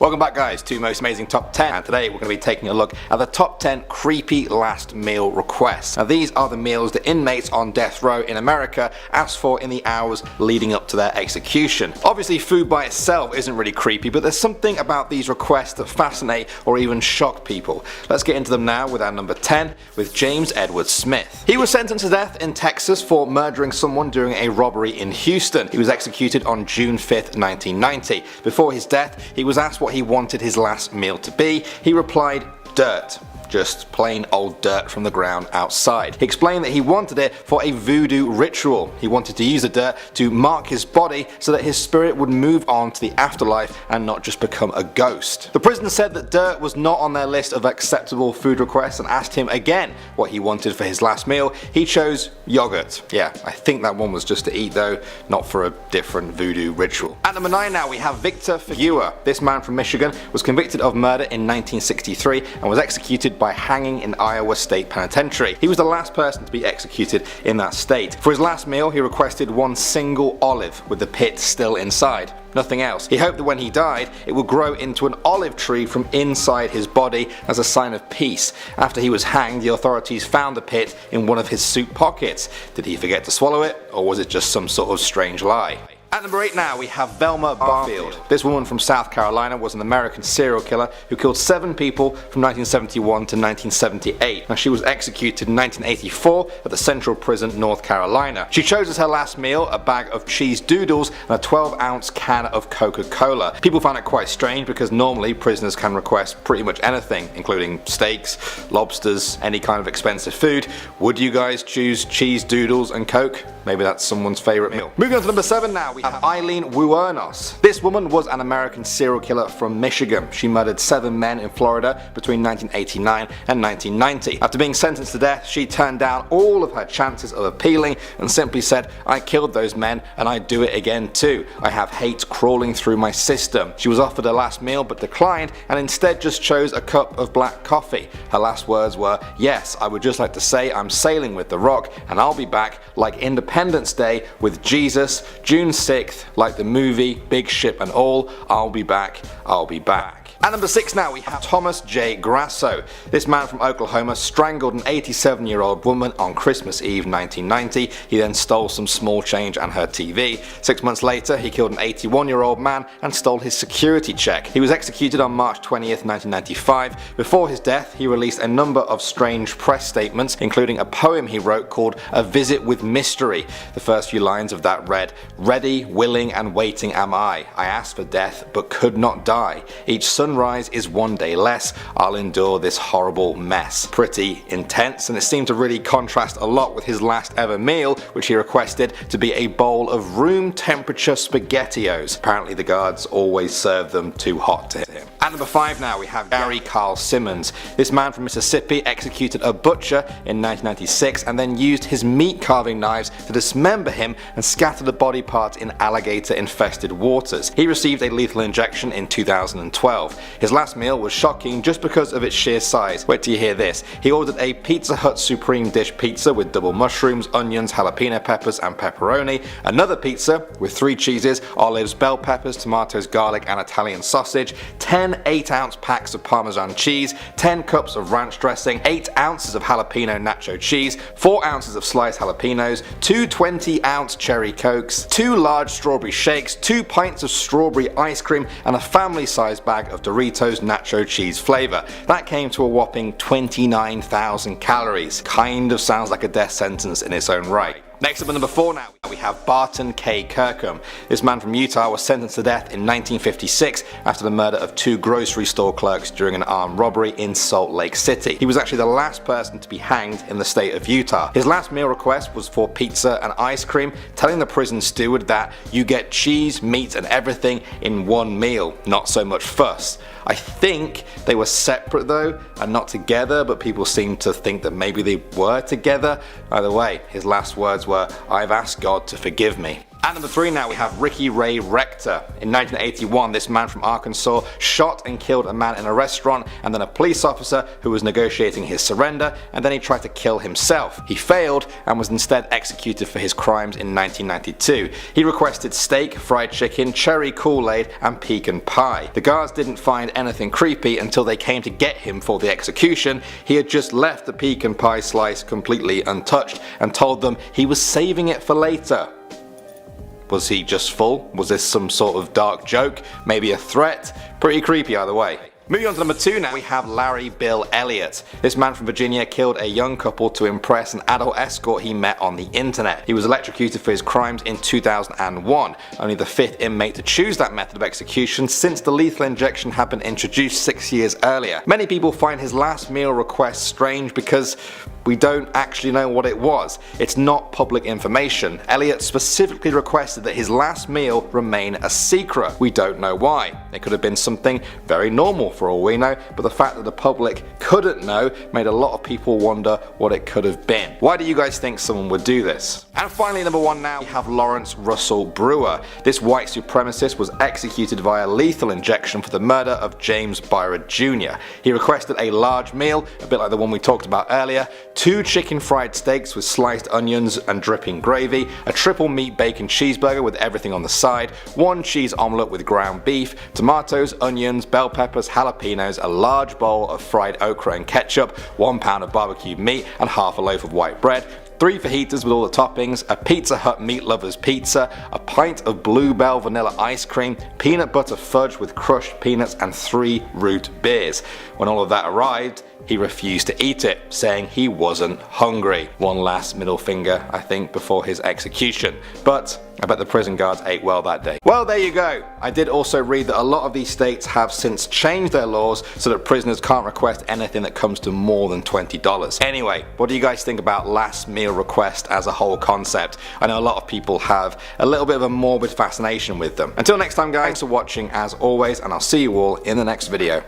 Welcome back guys to Most Amazing Top 10, and today we're going to be taking a look at the top 10 creepy last meal requests. Now these are the meals that inmates on death row in America ask for in the hours leading up to their execution. Obviously food by itself isn't really creepy, but there's something about these requests that fascinate or even shock people. Let's get into them now with our number 10 with James Edward Smith. He was sentenced to death in Texas for murdering someone during a robbery in Houston. He was executed on June 5th, 1990. Before his death, he was asked what he wanted his last meal to be. He replied, dirt. Just plain old dirt from the ground outside. He explained that he wanted it for a voodoo ritual. He wanted to use the dirt to mark his body so that his spirit would move on to the afterlife and not just become a ghost. The prison said that dirt was not on their list of acceptable food requests and asked him again what he wanted for his last meal. He chose yogurt. Yeah, I think that one was just to eat though, not for a different voodoo ritual. At number 9 now we have Victor Figueroa. This man from Michigan was convicted of murder in 1963 and was executed by hanging in Iowa State Penitentiary. He was the last person to be executed in that state. For his last meal he requested one single olive with the pit still inside. Nothing else. He hoped that when he died it would grow into an olive tree from inside his body as a sign of peace. After he was hanged, the authorities found the pit in one of his suit pockets. Did he forget to swallow it, or was it just some sort of strange lie? At number 8 now we have Velma Barfield. This woman from South Carolina was an American serial killer who killed 7 people from 1971 to 1978. Now she was executed in 1984 at the Central Prison, North Carolina. She chose as her last meal a bag of cheese doodles and a 12-ounce can of Coca-Cola. People found it quite strange because normally prisoners can request pretty much anything, including steaks, lobsters, any kind of expensive food. Would you guys choose cheese doodles and Coke? Maybe that's someone's favourite meal. Moving on to number 7 now, we have Eileen Wuornos. This woman was an American serial killer from Michigan. She murdered 7 men in Florida between 1989 and 1990. After being sentenced to death, she turned down all of her chances of appealing and simply said, I killed those men and I'd do it again too. I have hate crawling through my system. She was offered her last meal but declined and instead just chose a cup of black coffee. Her last words were, yes, I would just like to say I'm sailing with the rock and I'll be back like Independence Day with Jesus, June 6th, like the movie, big ship and all, I'll be back, I'll be back. At number 6 now we have Thomas J. Grasso. This man from Oklahoma strangled an 87-year-old woman on Christmas Eve 1990. He then stole some small change and her TV. 6 months later he killed an 81-year-old man and stole his security check. He was executed on March 20th, 1995. Before his death he released a number of strange press statements, including a poem he wrote called A Visit with Mystery. The first few lines of that read, ready, willing and waiting am I asked for death but could not die. Each sunrise is one day less, I'll endure this horrible mess. Pretty intense, and it seemed to really contrast a lot with his last ever meal, which he requested to be a bowl of room temperature SpaghettiOs. Apparently the guards always served them too hot to him. At number 5 now we have Gary Carl Simmons. This man from Mississippi executed a butcher in 1996 and then used his meat carving knives to dismember him and scatter the body parts in alligator infested waters. He received a lethal injection in 2012. His last meal was shocking just because of its sheer size. Wait till you hear this. He ordered a Pizza Hut Supreme Dish pizza with double mushrooms, onions, jalapeno peppers and pepperoni, another pizza with 3 cheeses, olives, bell peppers, tomatoes, garlic and Italian sausage, 10 8-ounce packs of Parmesan cheese, 10 cups of ranch dressing, 8 ounces of jalapeno nacho cheese, 4 ounces of sliced jalapenos, 2 20-ounce cherry cokes, 2 large strawberry shakes, 2 pints of strawberry ice cream and a family-sized bag of Doritos nacho cheese flavor. That came to a whopping 29,000 calories. Kind of sounds like a death sentence in its own right. Next up at number 4 now we have Barton K. Kirkham. This man from Utah was sentenced to death in 1956 after the murder of 2 grocery store clerks during an armed robbery in Salt Lake City. He was actually the last person to be hanged in the state of Utah. His last meal request was for pizza and ice cream, telling the prison steward that you get cheese, meat and everything in one meal, not so much fuss. I think they were separate though and not together, but people seem to think that maybe they were together. Either way, his last words were, I've asked God to forgive me. At number 3 now we have Ricky Ray Rector. In 1981, this man from Arkansas shot and killed a man in a restaurant and then a police officer who was negotiating his surrender, and then he tried to kill himself. He failed and was instead executed for his crimes in 1992. He requested steak, fried chicken, cherry Kool-Aid and pecan pie. The guards didn't find anything creepy until they came to get him for the execution. He had just left the pecan pie slice completely untouched and told them he was saving it for later. Was he just full? Was this some sort of dark joke? Maybe a threat? Pretty creepy either way. Moving on to number 2 now, we have Larry Bill Elliott. This man from Virginia killed a young couple to impress an adult escort he met on the internet. He was electrocuted for his crimes in 2001, only the 5th inmate to choose that method of execution since the lethal injection had been introduced 6 years earlier. Many people find his last meal request strange because we don't actually know what it was. It's not public information. Elliott specifically requested that his last meal remain a secret. We don't know why. It could have been something very normal for all we know, but the fact that the public couldn't know made a lot of people wonder what it could have been. Why do you guys think someone would do this? And finally, number 1 now, we have Lawrence Russell Brewer. This white supremacist was executed via lethal injection for the murder of James Byron Jr. He requested a large meal, a bit like the one we talked about earlier, 2 chicken fried steaks with sliced onions and dripping gravy, a triple meat bacon cheeseburger with everything on the side, 1 cheese omelette with ground beef, tomatoes, onions, bell peppers, jalapenos, a large bowl of fried okra and ketchup, 1 pound of barbecued meat and half a loaf of white bread, 3 fajitas with all the toppings, a Pizza Hut meat lovers pizza, a pint of Bluebell vanilla ice cream, peanut butter fudge with crushed peanuts and 3 root beers. When all of that arrived, he refused to eat it, saying he wasn't hungry. One last middle finger, I think, before his execution. But I bet the prison guards ate well that day. Well, there you go. I did also read that a lot of these states have since changed their laws so that prisoners can't request anything that comes to more than $20. Anyway, what do you guys think about last meal request as a whole concept? I know a lot of people have a little bit of a morbid fascination with them. Until next time guys, thanks for watching as always, and I'll see you all in the next video.